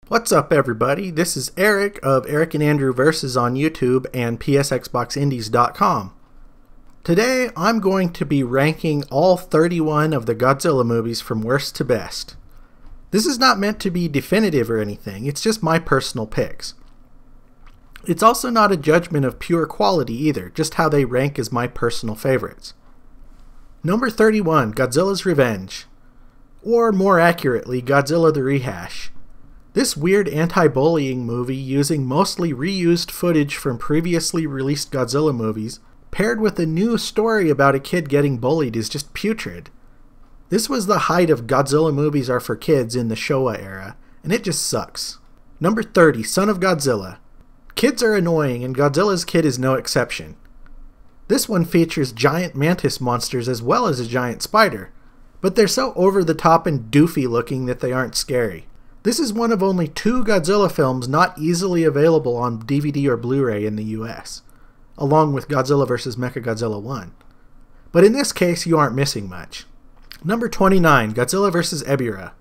What's up, everybody? This is Eric of Eric and Andrew Versus on YouTube and PSXboxIndies.com. Today, I'm going to be ranking all 31 of the Godzilla movies from worst to best. This is not meant to be definitive or anything, it's just my personal picks. It's also not a judgment of pure quality either, just how they rank as my personal favorites. Number 31, Godzilla's Revenge. Or more accurately, Godzilla the Rehash. This weird anti-bullying movie using mostly reused footage from previously released Godzilla movies, paired with a new story about a kid getting bullied, is just putrid. This was the height of Godzilla movies are for kids in the Showa era, and it just sucks. Number 30, Son of Godzilla. Kids are annoying, and Godzilla's kid is no exception. This one features giant mantis monsters as well as a giant spider, but they're so over-the-top and doofy looking that they aren't scary. This is one of only 2 Godzilla films not easily available on DVD or Blu-ray in the US, along with Godzilla vs. MECHAGODZILLA 1. But in this case, you aren't missing much. Number 29, Godzilla vs. Ebirah.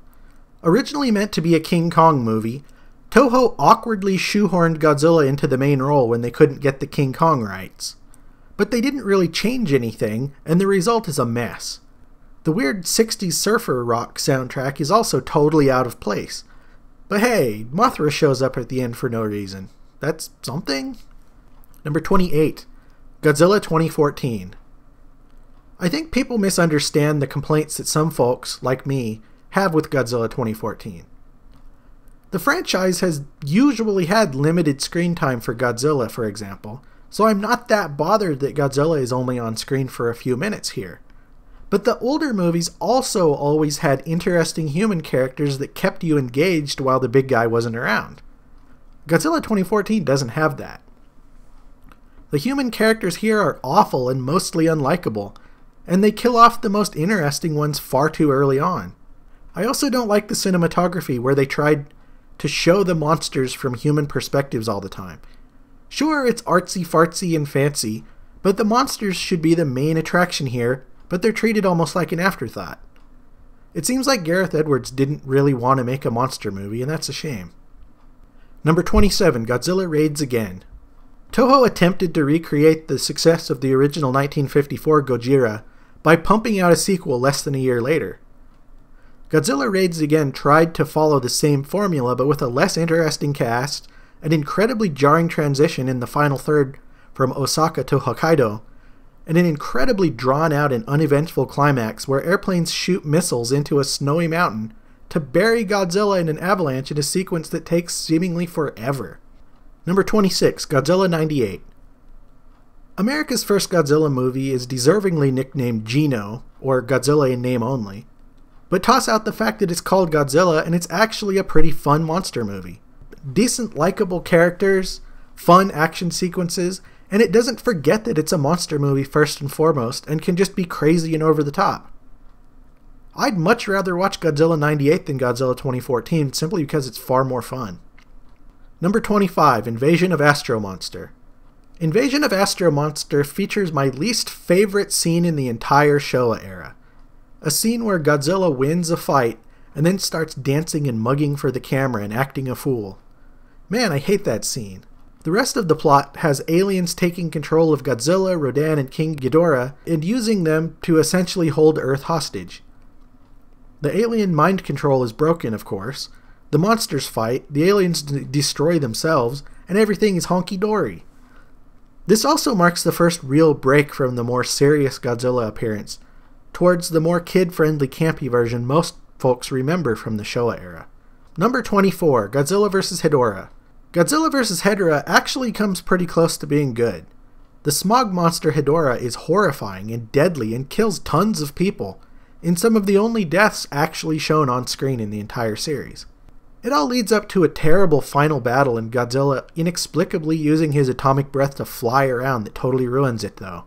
Originally meant to be a King Kong movie, Toho awkwardly shoehorned Godzilla into the main role when they couldn't get the King Kong rights. But they didn't really change anything, and the result is a mess. The weird 60s surfer rock soundtrack is also totally out of place. But hey, Mothra shows up at the end for no reason. That's something? Number 28, Godzilla 2014. I think people misunderstand the complaints that some folks, like me, have with Godzilla 2014. The franchise has usually had limited screen time for Godzilla, for example, so I'm not that bothered that Godzilla is only on screen for a few minutes here. But the older movies also always had interesting human characters that kept you engaged while the big guy wasn't around. Godzilla 2014 doesn't have that. The human characters here are awful and mostly unlikable, and they kill off the most interesting ones far too early on. I also don't like the cinematography where they tried to show the monsters from human perspectives all the time. Sure, it's artsy-fartsy and fancy, but the monsters should be the main attraction here, but they're treated almost like an afterthought. It seems like Gareth Edwards didn't really want to make a monster movie, and that's a shame. Number 27, Godzilla Raids Again. Toho attempted to recreate the success of the original 1954 Gojira by pumping out a sequel less than a year later. Godzilla Raids Again tried to follow the same formula, but with a less interesting cast, an incredibly jarring transition in the final third from Osaka to Hokkaido, and an incredibly drawn-out and uneventful climax where airplanes shoot missiles into a snowy mountain to bury Godzilla in an avalanche in a sequence that takes seemingly forever. Number 26, Godzilla 98. America's first Godzilla movie is deservingly nicknamed Gino, or Godzilla in name only, but toss out the fact that it's called Godzilla and it's actually a pretty fun monster movie. Decent, likable characters, fun action sequences, and it doesn't forget that it's a monster movie first and foremost, and can just be crazy and over the top. I'd much rather watch Godzilla 98 than Godzilla 2014, simply because it's far more fun. Number 25, Invasion of Astro Monster. Invasion of Astro Monster features my least favorite scene in the entire Showa era. A scene where Godzilla wins a fight, and then starts dancing and mugging for the camera and acting a fool. Man, I hate that scene. The rest of the plot has aliens taking control of Godzilla, Rodan, and King Ghidorah, and using them to essentially hold Earth hostage. The alien mind control is broken, of course. The monsters fight, the aliens destroy themselves, and everything is honky-dory. This also marks the first real break from the more serious Godzilla appearance, towards the more kid-friendly campy version most folks remember from the Showa era. Number 24, Godzilla vs. Hedorah. Godzilla vs. Hedorah actually comes pretty close to being good. The smog monster Hedorah is horrifying and deadly and kills tons of people, in some of the only deaths actually shown on screen in the entire series. It all leads up to a terrible final battle and Godzilla inexplicably using his atomic breath to fly around that totally ruins it though.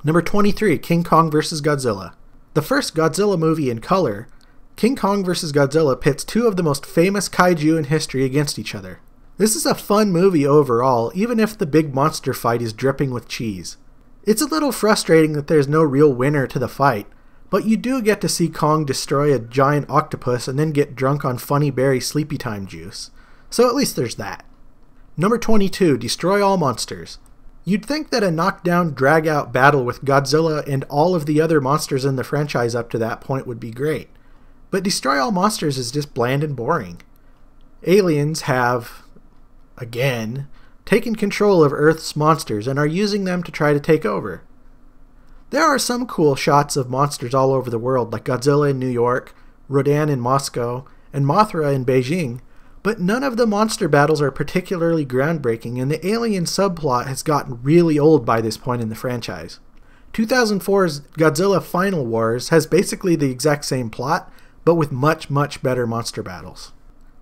Number 23, King Kong vs. Godzilla. The first Godzilla movie in color, King Kong vs. Godzilla pits 2 of the most famous kaiju in history against each other. This is a fun movie overall, even if the big monster fight is dripping with cheese. It's a little frustrating that there's no real winner to the fight, but you do get to see Kong destroy a giant octopus and then get drunk on Funny Berry Sleepy Time juice. So at least there's that. Number 22, Destroy All Monsters. You'd think that a knockdown, drag-out battle with Godzilla and all of the other monsters in the franchise up to that point would be great. But Destroy All Monsters is just bland and boring. Aliens have, again, taken control of Earth's monsters and are using them to try to take over. There are some cool shots of monsters all over the world, like Godzilla in New York, Rodan in Moscow, and Mothra in Beijing, but none of the monster battles are particularly groundbreaking, and the alien subplot has gotten really old by this point in the franchise. 2004's Godzilla Final Wars has basically the exact same plot, but with much, much better monster battles.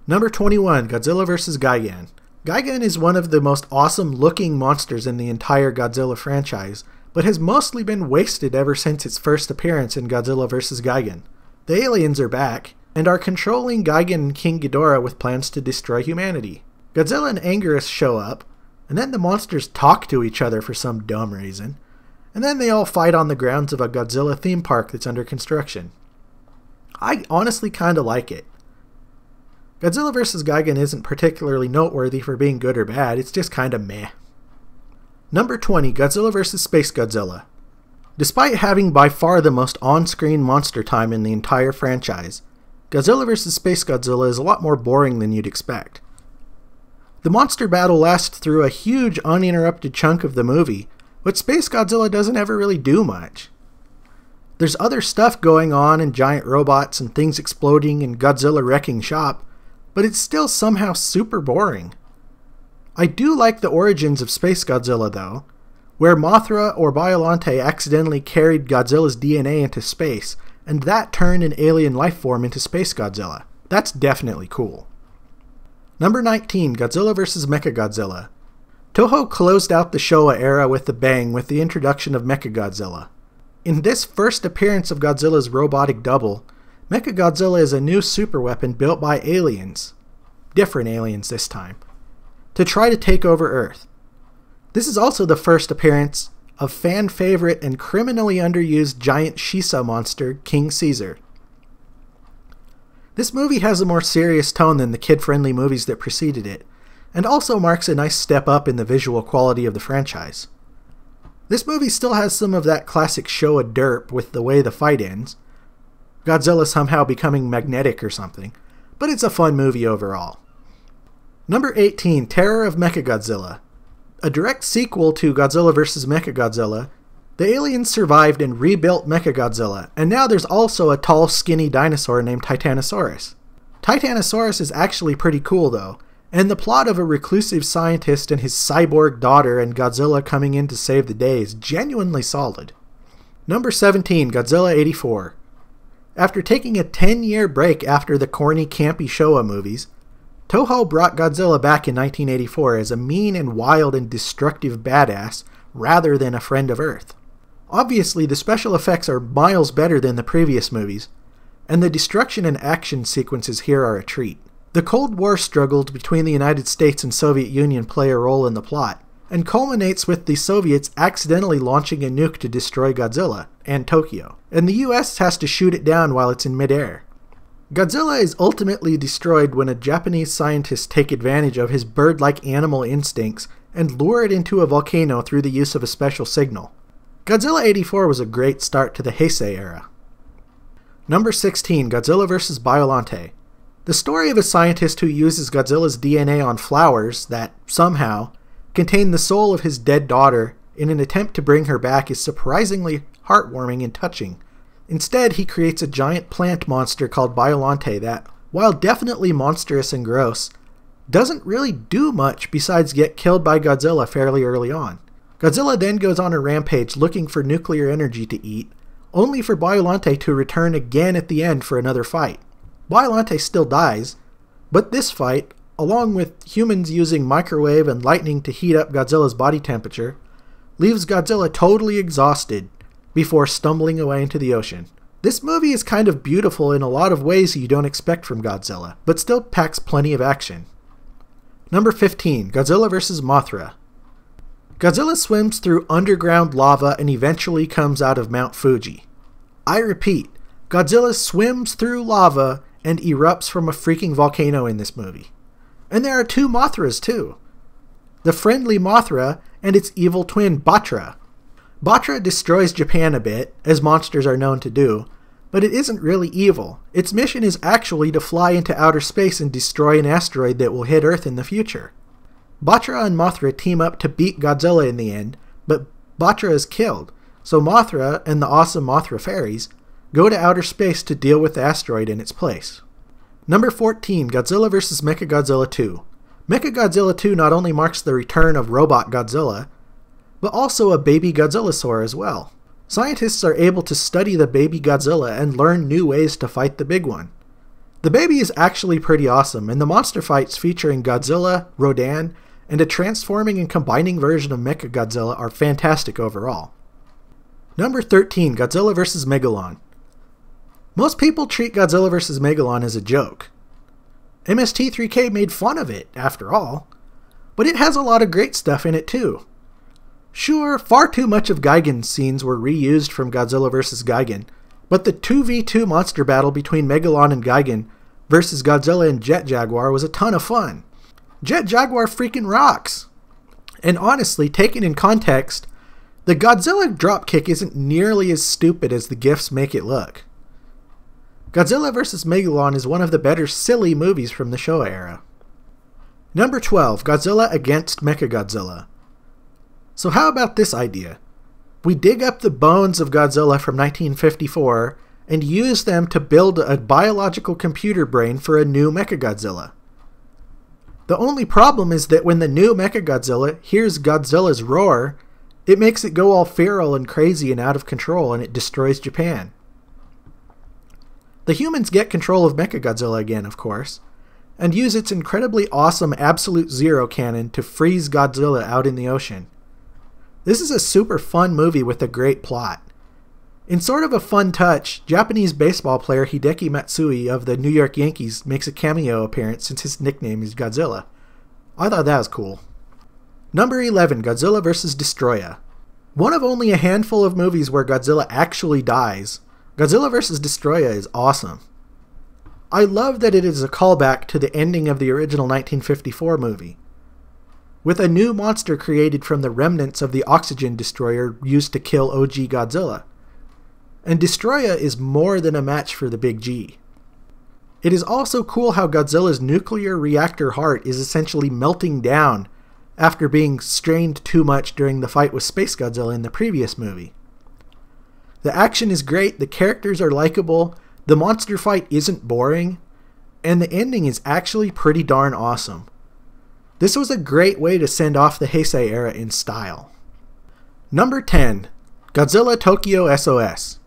Number 21, Godzilla vs. Gigan. Gigan is one of the most awesome looking monsters in the entire Godzilla franchise, but has mostly been wasted ever since its first appearance in Godzilla vs. Gigan. The aliens are back, and are controlling Gigan and King Ghidorah with plans to destroy humanity. Godzilla and Anguirus show up, and then the monsters talk to each other for some dumb reason, and then they all fight on the grounds of a Godzilla theme park that's under construction. I honestly kinda like it. Godzilla vs. Gigan isn't particularly noteworthy for being good or bad, it's just kinda meh. Number 20, Godzilla vs. Space Godzilla. Despite having by far the most on-screen monster time in the entire franchise, Godzilla vs. Space Godzilla is a lot more boring than you'd expect. The monster battle lasts through a huge uninterrupted chunk of the movie, but Space Godzilla doesn't ever really do much. There's other stuff going on and giant robots and things exploding and Godzilla wrecking shop, but it's still somehow super boring. I do like the origins of Space Godzilla though, where Mothra or Biollante accidentally carried Godzilla's DNA into space, and that turned an alien life form into Space Godzilla. That's definitely cool. Number 19, Godzilla vs. Mechagodzilla. Toho closed out the Showa era with a bang with the introduction of Mechagodzilla. In this first appearance of Godzilla's robotic double, Mechagodzilla is a new superweapon built by aliens, different aliens this time, to try to take over Earth. This is also the first appearance of fan favorite and criminally underused giant Shisa monster, King Caesar. This movie has a more serious tone than the kid-friendly movies that preceded it, and also marks a nice step up in the visual quality of the franchise. This movie still has some of that classic Showa derp with the way the fight ends, Godzilla somehow becoming magnetic or something, but it's a fun movie overall. Number 18, Terror of Mechagodzilla. A direct sequel to Godzilla vs. Mechagodzilla, the aliens survived and rebuilt Mechagodzilla, and now there's also a tall, skinny dinosaur named Titanosaurus. Titanosaurus is actually pretty cool though, and the plot of a reclusive scientist and his cyborg daughter and Godzilla coming in to save the day is genuinely solid. Number 17, Godzilla 84. After taking a 10-year break after the corny, campy Showa movies, Toho brought Godzilla back in 1984 as a mean and wild and destructive badass rather than a friend of Earth. Obviously, the special effects are miles better than the previous movies, and the destruction and action sequences here are a treat. The Cold War struggles between the United States and Soviet Union play a role in the plot, and culminates with the Soviets accidentally launching a nuke to destroy Godzilla and Tokyo, and the US has to shoot it down while it's in midair. Godzilla is ultimately destroyed when a Japanese scientist takes advantage of his bird-like animal instincts and lure it into a volcano through the use of a special signal. Godzilla 84 was a great start to the Heisei era. Number 16, Godzilla vs. Biollante. The story of a scientist who uses Godzilla's DNA on flowers that, somehow, contain the soul of his dead daughter in an attempt to bring her back is surprisingly heartwarming and touching. Instead, he creates a giant plant monster called Biollante that, while definitely monstrous and gross, doesn't really do much besides get killed by Godzilla fairly early on. Godzilla then goes on a rampage looking for nuclear energy to eat, only for Biollante to return again at the end for another fight. Biollante still dies, but this fight, along with humans using microwave and lightning to heat up Godzilla's body temperature, leaves Godzilla totally exhausted before stumbling away into the ocean. This movie is kind of beautiful in a lot of ways you don't expect from Godzilla, but still packs plenty of action. Number 15, Godzilla vs. Mothra. Godzilla swims through underground lava and eventually comes out of Mount Fuji. I repeat, Godzilla swims through lava and erupts from a freaking volcano in this movie. And there are two Mothras too. The friendly Mothra and its evil twin Batra. Batra destroys Japan a bit, as monsters are known to do, but it isn't really evil. Its mission is actually to fly into outer space and destroy an asteroid that will hit Earth in the future. Batra and Mothra team up to beat Godzilla in the end, but Batra is killed, so Mothra and the awesome Mothra fairies go to outer space to deal with the asteroid in its place. Number 14, Godzilla vs. Mechagodzilla 2. Mechagodzilla 2 not only marks the return of Robot Godzilla, but also a baby Godzillasaur as well. Scientists are able to study the baby Godzilla and learn new ways to fight the big one. The baby is actually pretty awesome, and the monster fights featuring Godzilla, Rodan, and a transforming and combining version of Mechagodzilla are fantastic overall. Number 13, Godzilla vs. Megalon. Most people treat Godzilla vs. Megalon as a joke. MST3K made fun of it, after all, but it has a lot of great stuff in it too. Sure, far too much of Gigan's scenes were reused from Godzilla vs. Gigan, but the 2v2 monster battle between Megalon and Gigan versus Godzilla and Jet Jaguar was a ton of fun. Jet Jaguar freaking rocks! And honestly, taken in context, the Godzilla dropkick isn't nearly as stupid as the GIFs make it look. Godzilla vs. Megalon is one of the better silly movies from the Showa era. Number 12, Godzilla against Mechagodzilla. So how about this idea? We dig up the bones of Godzilla from 1954 and use them to build a biological computer brain for a new Mechagodzilla. The only problem is that when the new Mechagodzilla hears Godzilla's roar, it makes it go all feral and crazy and out of control, and it destroys Japan. The humans get control of Mechagodzilla again, of course, and use its incredibly awesome Absolute Zero cannon to freeze Godzilla out in the ocean. This is a super fun movie with a great plot. In sort of a fun touch, Japanese baseball player Hideki Matsui of the New York Yankees makes a cameo appearance since his nickname is Godzilla. I thought that was cool. Number 11, Godzilla vs. Destroya. One of only a handful of movies where Godzilla actually dies, Godzilla vs. Destroya is awesome. I love that it is a callback to the ending of the original 1954 movie, with a new monster created from the remnants of the oxygen destroyer used to kill OG Godzilla. And Destroya is more than a match for the Big G. It is also cool how Godzilla's nuclear reactor heart is essentially melting down after being strained too much during the fight with Space Godzilla in the previous movie. The action is great, the characters are likable, the monster fight isn't boring, and the ending is actually pretty darn awesome. This was a great way to send off the Heisei era in style. Number 10, Godzilla Tokyo SOS.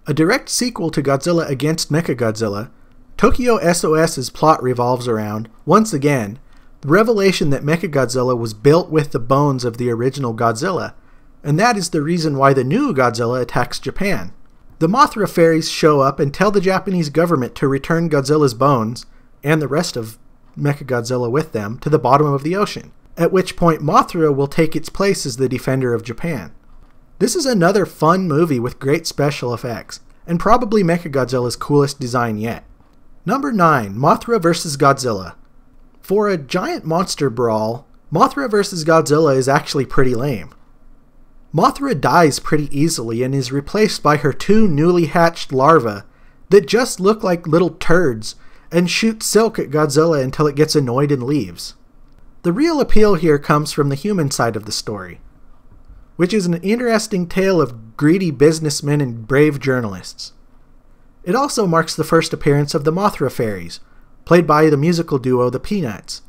A direct sequel to Godzilla against Mechagodzilla, Tokyo SOS's plot revolves around, once again, the revelation that Mechagodzilla was built with the bones of the original Godzilla, and that is the reason why the new Godzilla attacks Japan. The Mothra fairies show up and tell the Japanese government to return Godzilla's bones, and the rest of Mechagodzilla with them, to the bottom of the ocean, at which point Mothra will take its place as the defender of Japan. This is another fun movie with great special effects, and probably Mechagodzilla's coolest design yet. Number 9, Mothra vs. Godzilla. For a giant monster brawl, Mothra vs. Godzilla is actually pretty lame. Mothra dies pretty easily and is replaced by her two newly hatched larvae that just look like little turds and shoot silk at Godzilla until it gets annoyed and leaves. The real appeal here comes from the human side of the story, which is an interesting tale of greedy businessmen and brave journalists. It also marks the first appearance of the Mothra fairies, played by the musical duo The Peanuts.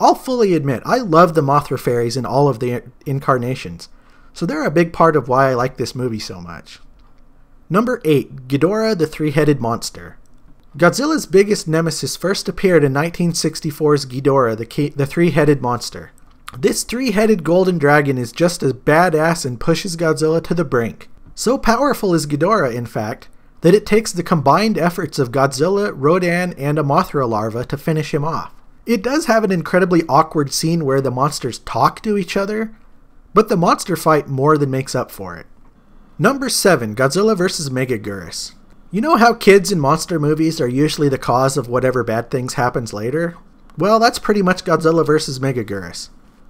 I'll fully admit, I love the Mothra fairies in all of the incarnations, so they're a big part of why I like this movie so much. Number 8, Ghidorah the Three-Headed Monster. Godzilla's biggest nemesis first appeared in 1964's Ghidorah, the Three-Headed Monster. This three-headed golden dragon is just as badass and pushes Godzilla to the brink. So powerful is Ghidorah, in fact, that it takes the combined efforts of Godzilla, Rodan, and a Mothra larva to finish him off. It does have an incredibly awkward scene where the monsters talk to each other, but the monster fight more than makes up for it. Number 7. Godzilla vs. MEGALON. You know how kids in monster movies are usually the cause of whatever bad things happens later? Well, that's pretty much Godzilla vs. MEGALON.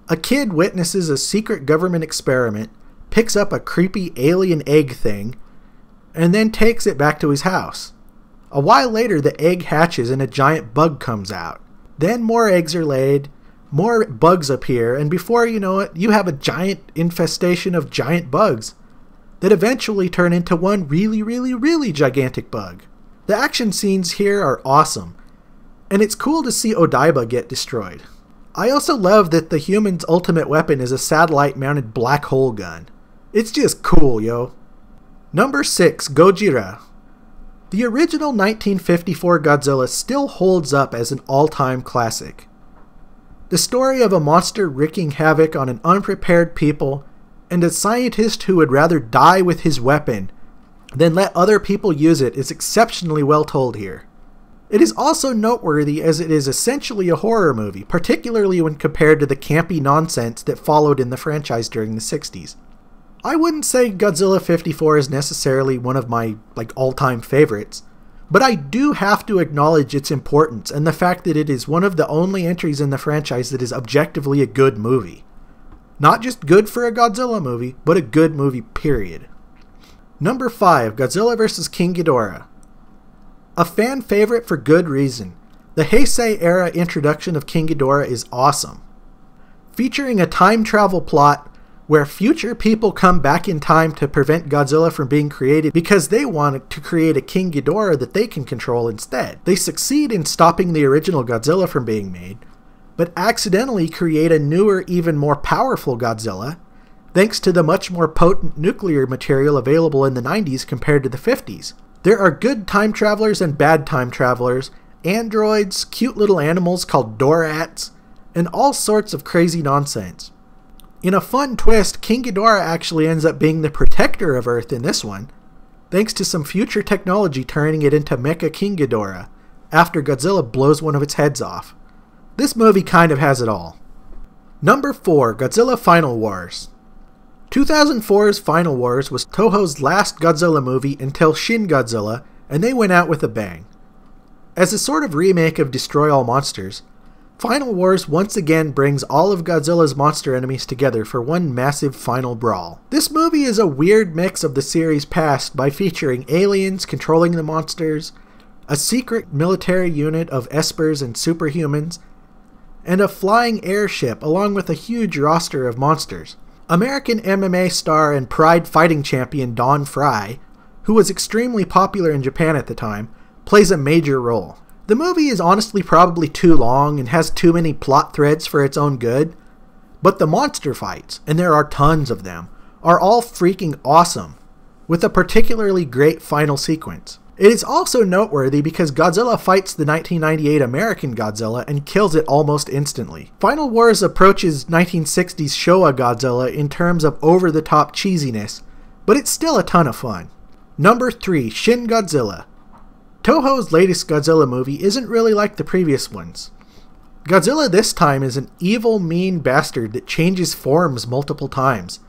A kid witnesses a secret government experiment, picks up a creepy alien egg thing, and then takes it back to his house. A while later, the egg hatches and a giant bug comes out. Then more eggs are laid, more bugs appear, and before you know it, you have a giant infestation of giant bugs that eventually turn into one really gigantic bug. The action scenes here are awesome, and it's cool to see Odaiba get destroyed. I also love that the human's ultimate weapon is a satellite-mounted black hole gun. It's just cool, yo. Number 6. Godzilla. The original 1954 Godzilla still holds up as an all-time classic. The story of a monster wreaking havoc on an unprepared people and a scientist who would rather die with his weapon than let other people use it is exceptionally well told here. It is also noteworthy as it is essentially a horror movie, particularly when compared to the campy nonsense that followed in the franchise during the 60s. I wouldn't say Godzilla 54 is necessarily one of my all-time favorites, but I do have to acknowledge its importance and the fact that it is one of the only entries in the franchise that is objectively a good movie. Not just good for a Godzilla movie, but a good movie, period. Number 5. Godzilla vs. King Ghidorah. A fan favorite for good reason. The Heisei era introduction of King Ghidorah is awesome. Featuring a time travel plot where future people come back in time to prevent Godzilla from being created because they want to create a King Ghidorah that they can control instead. They succeed in stopping the original Godzilla from being made, but accidentally create a newer, even more powerful Godzilla, thanks to the much more potent nuclear material available in the 90s compared to the 50s. There are good time travelers and bad time travelers, androids, cute little animals called Dorats, and all sorts of crazy nonsense. In a fun twist, King Ghidorah actually ends up being the protector of Earth in this one, thanks to some future technology turning it into Mecha King Ghidorah, after Godzilla blows one of its heads off. This movie kind of has it all. Number 4. Godzilla Final Wars. 2004's Final Wars was Toho's last Godzilla movie until Shin Godzilla, and they went out with a bang. As a sort of remake of Destroy All Monsters, Final Wars once again brings all of Godzilla's monster enemies together for one massive final brawl. This movie is a weird mix of the series past by featuring aliens controlling the monsters, a secret military unit of espers and superhumans, and a flying airship along with a huge roster of monsters. American MMA star and Pride fighting champion Don Fry, who was extremely popular in Japan at the time, plays a major role. The movie is honestly probably too long and has too many plot threads for its own good, but the monster fights, and there are tons of them, are all freaking awesome, with a particularly great final sequence. It is also noteworthy because Godzilla fights the 1998 American Godzilla and kills it almost instantly. Final Wars approaches 1960s Showa Godzilla in terms of over-the-top cheesiness, but it's still a ton of fun. Number 3. Shin Godzilla. Toho's latest Godzilla movie isn't really like the previous ones. Godzilla this time is an evil, mean bastard that changes forms multiple times,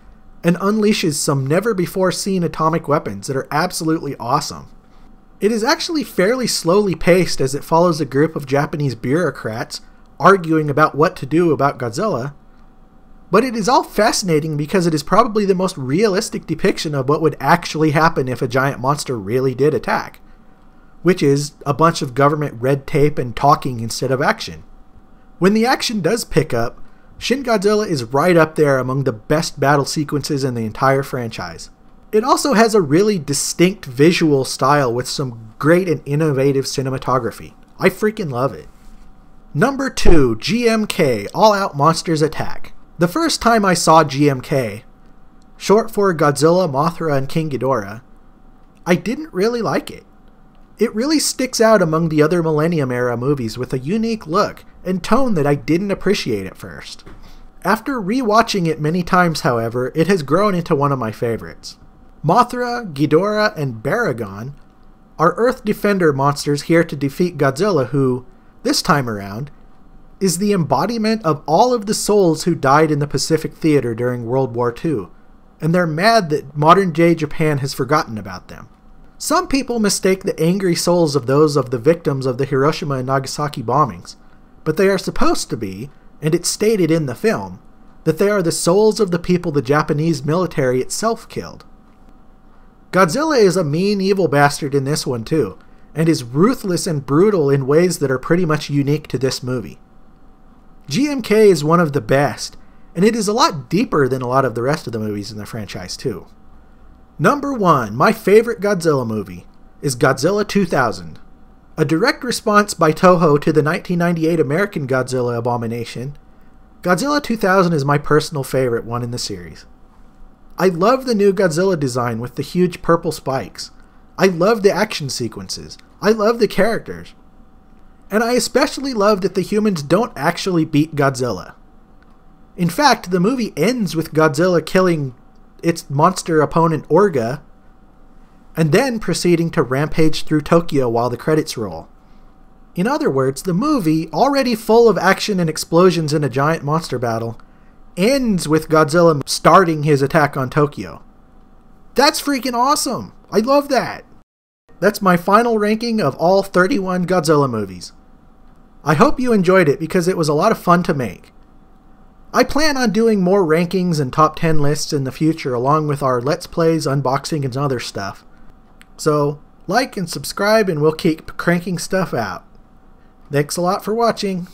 and unleashes some never-before-seen atomic weapons that are absolutely awesome. It is actually fairly slowly paced as it follows a group of Japanese bureaucrats arguing about what to do about Godzilla, but it is all fascinating because it is probably the most realistic depiction of what would actually happen if a giant monster really did attack, which is a bunch of government red tape and talking instead of action. When the action does pick up, Shin Godzilla is right up there among the best battle sequences in the entire franchise. It also has a really distinct visual style with some great and innovative cinematography. I freaking love it. Number 2. GMK, All Out Monsters Attack. The first time I saw GMK, short for Godzilla, Mothra, and King Ghidorah, I didn't really like it. It really sticks out among the other Millennium era movies with a unique look and tone that I didn't appreciate at first. After rewatching it many times, however, it has grown into one of my favorites. Mothra, Ghidorah, and Baragon are Earth Defender monsters here to defeat Godzilla who, this time around, is the embodiment of all of the souls who died in the Pacific Theater during World War II, and they're mad that modern-day Japan has forgotten about them. Some people mistake the angry souls of those of the victims of the Hiroshima and Nagasaki bombings, but they are supposed to be, and it's stated in the film, that they are the souls of the people the Japanese military itself killed. Godzilla is a mean, evil bastard in this one too, and is ruthless and brutal in ways that are pretty much unique to this movie. GMK is one of the best, and it is a lot deeper than a lot of the rest of the movies in the franchise too. Number 1, my favorite Godzilla movie, is Godzilla 2000. A direct response by Toho to the 1998 American Godzilla abomination, Godzilla 2000 is my personal favorite one in the series. I love the new Godzilla design with the huge purple spikes. I love the action sequences. I love the characters. And I especially love that the humans don't actually beat Godzilla. In fact, the movie ends with Godzilla killing its monster opponent Orga, and then proceeding to rampage through Tokyo while the credits roll. In other words, the movie, already full of action and explosions in a giant monster battle, ends with Godzilla starting his attack on Tokyo. That's freaking awesome! I love that! That's my final ranking of all 31 Godzilla movies. I hope you enjoyed it because it was a lot of fun to make. I plan on doing more rankings and top 10 lists in the future along with our Let's Plays, unboxing, and other stuff. So, like and subscribe and we'll keep cranking stuff out. Thanks a lot for watching.